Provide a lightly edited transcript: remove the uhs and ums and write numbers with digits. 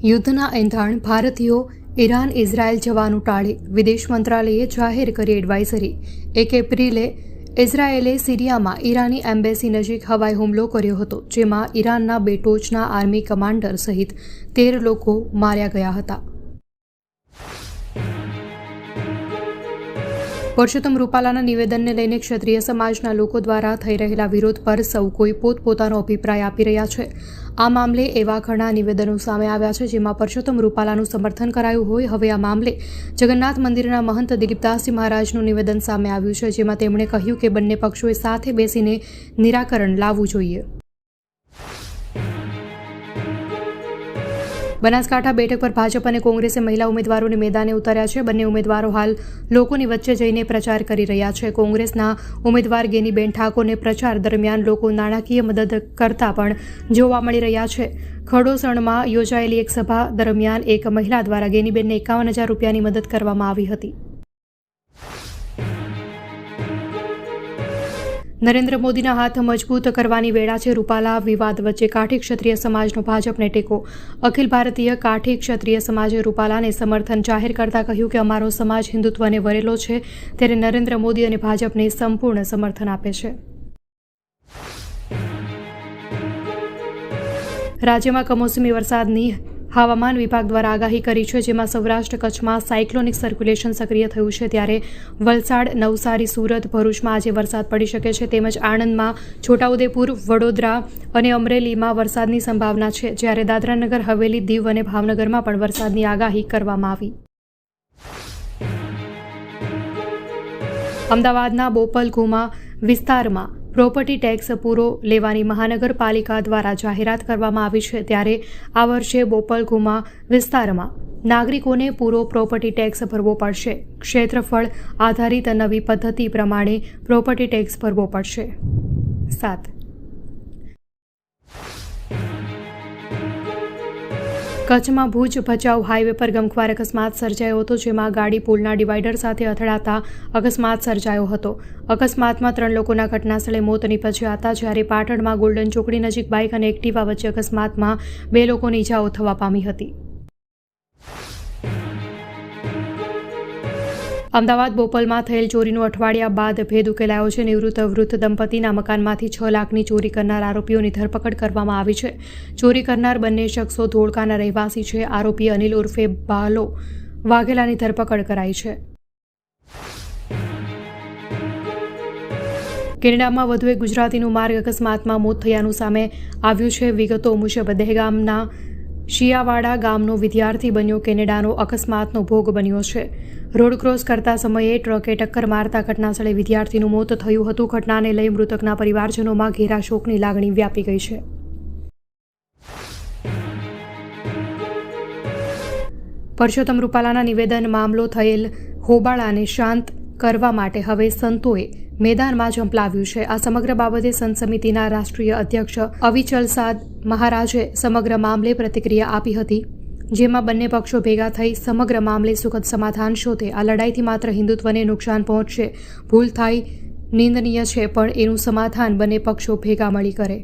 યુદ્ધના એંધાણ ભારતીયો Iran Israel જવાનું ટાળે વિદેશ મંત્રાલયે જાહેર કરી એડવાઇઝરી। 1 એપ્રિલે ઇઝરાયેલે સિરિયામાં ઈરાની એમ્બેસી નજીક હવાઈ હુમલો કર્યો હતો, જેમાં ઈરાનના 2 ટોચના આર્મી કમાન્ડર સહિત 13 લોકો માર્યા ગયા હતા। પરસોત્તમ રૂપાલાના નિવેદનને લઈને ક્ષત્રિય સમાજના લોકો દ્વારા થઈ રહેલા વિરોધ પર સૌ કોઈ પોતપોતાનો અભિપ્રાય આપી રહ્યા છે। આ મામલે એવા ઘણા નિવેદનો સામે આવ્યા છે જેમાં પરસોત્તમ રૂપાલાનું સમર્થન કરાયું હોય। હવે આ મામલે જગન્નાથ મંદિરના મહંત દિલીપદાસજી મહારાજનું નિવેદન સામે આવ્યું છે, જેમાં તેમણે કહ્યું કે બંને પક્ષોએ સાથે બેસીને નિરાકરણ લાવવું જોઈએ। બનાસકાંઠા બેઠક પર ભાજપ અને કોંગ્રેસે મહિલા ઉમેદવારોને મેદાને ઉતાર્યા છે। બંને ઉમેદવારો હાલ લોકોની વચ્ચે જઈને પ્રચાર કરી રહ્યા છે। કોંગ્રેસના ઉમેદવાર ગેનીબેન ઠાકોરને પ્રચાર દરમિયાન લોકો નાણાકીય મદદ કરતા પણ જોવા મળી રહ્યા છે। ખડોસણમાં યોજાયેલી એક સભા દરમિયાન એક મહિલા દ્વારા ગેનીબેનને 51,000 રૂપિયાની મદદ કરવામાં આવી હતી। નરેન્દ્ર મોદીના હાથ મજબૂત કરવાની વેળા છે। રૂપાલા વિવાદ વચ્ચે કાઠી ક્ષત્રિય સમાજનો ભાજપને ટેકો। અખિલ ભારતીય કાઠી ક્ષત્રિય સમાજે રૂપાલાને સમર્થન જાહેર કરતા કહ્યું કે અમારો સમાજ હિન્દુત્વને વરેલો છે, ત્યારે નરેન્દ્ર મોદી અને ભાજપને સંપૂર્ણ સમર્થન આપે છે। રાજ્યમાં કમોસમી વરસાદની હવામાન વિભાગ દ્વારા આગાહી કરી છે, જેમાં સૌરાષ્ટ્ર કચ્છમાં સાયક્લોનિક સર્ક્યુલેશન સક્રિય થયું છે, ત્યારે વલસાડ, નવસારી, સુરત, ભરૂચમાં આજે વરસાદ પડી શકે છે, તેમજ આણંદમાં, છોટાઉદેપુર, વડોદરા અને અમરેલીમાં વરસાદની સંભાવના છે, જ્યારે દાદરાનગર હવેલી, દીવ અને ભાવનગરમાં પણ વરસાદની આગાહી કરવામાં આવી। અમદાવાદના બોપલઘુમા વિસ્તારમાં પ્રોપર્ટી ટેક્સ પૂરો લેવાની મહાનગરપાલિકા દ્વારા જાહેરાત કરવામાં આવી છે, ત્યારે આ વર્ષે બોપલઘુમા વિસ્તારમાં નાગરિકોને પૂરો પ્રોપર્ટી ટેક્સ ભરવો પડશે। ક્ષેત્રફળ આધારિત નવી પદ્ધતિ પ્રમાણે પ્રોપર્ટી ટેક્સ ભરવો પડશે। 7 કચ્છમાં ભુજ ભચાઉ હાઈવે પર ગમખ્વાર અકસ્માત સર્જાયો હતો, જેમાં ગાડી પુલના ડિવાઈડર સાથે અથડાતા અકસ્માત સર્જાયો હતો। અકસ્માતમાં 3 લોકોના ઘટનાસ્થળે મોત નીપજ્યા હતા, જ્યારે પાટણમાં ગોલ્ડન ચોકડી નજીક બાઇક અને એક્ટિવા વચ્ચે અકસ્માતમાં 2 લોકોને ઈજાઓ થવા પામી હતી। અમદાવાદ બોપલમાં થયેલ ચોરીનો અઠવાડિયા બાદ ભેદ ઉકેલાયો છે। નિવૃત્ત વૃદ્ધ દંપતીના મકાનમાંથી 6 લાખની ચોરી કરનાર આરોપીઓની ધરપકડ કરવામાં આવી છે। ચોરી કરનાર બંને શખ્સો ધોળકાના રહેવાસી છે। આરોપી અનિલ ઉર્ફે બાલો વાઘેલાની ધરપકડ કરાઈ છે। કેનેડામાં વધુ એક ગુજરાતીનું માર્ગ અકસ્માતમાં મોત થયાનું સામે આવ્યું છે। વિગતો મુજબ દહેગામના શિયાવાડા ગામનો વિદ્યાર્થી બન્યો કેનેડાનો અકસ્માતનો ભોગ બન્યો છે। રોડ ક્રોસ કરતા સમયે ટ્રકે ટક્કર મારતા ઘટનાસ્થળે વિદ્યાર્થીનું મોત થયું હતું। ઘટનાને લઈ મૃતકના પરિવારજનોમાં ઘેરા શોકની લાગણી વ્યાપી ગઈ છે। પરસોત્તમ રૂપાલાના નિવેદન મામલો થયેલ હોબાળાને શાંત કરવા માટે હવે સંતોએ મેદાનમાં ઝંપલાવ્યું છે। આ સમગ્ર બાબતે સંત સમિતિના રાષ્ટ્રીય અધ્યક્ષ અવિચલસાદ મહારાજે સમગ્ર મામલે પ્રતિક્રિયા આપી હતી, જેમાં બંને પક્ષો ભેગા થઈ સમગ્ર મામલે સુખદ સમાધાન શોધે। આ લડાઈથી માત્ર હિન્દુત્વને નુકસાન પહોંચશે, ભૂલ થાય નિંદનીય છે, પણ એનું સમાધાન બંને પક્ષો ભેગા મળી કરે।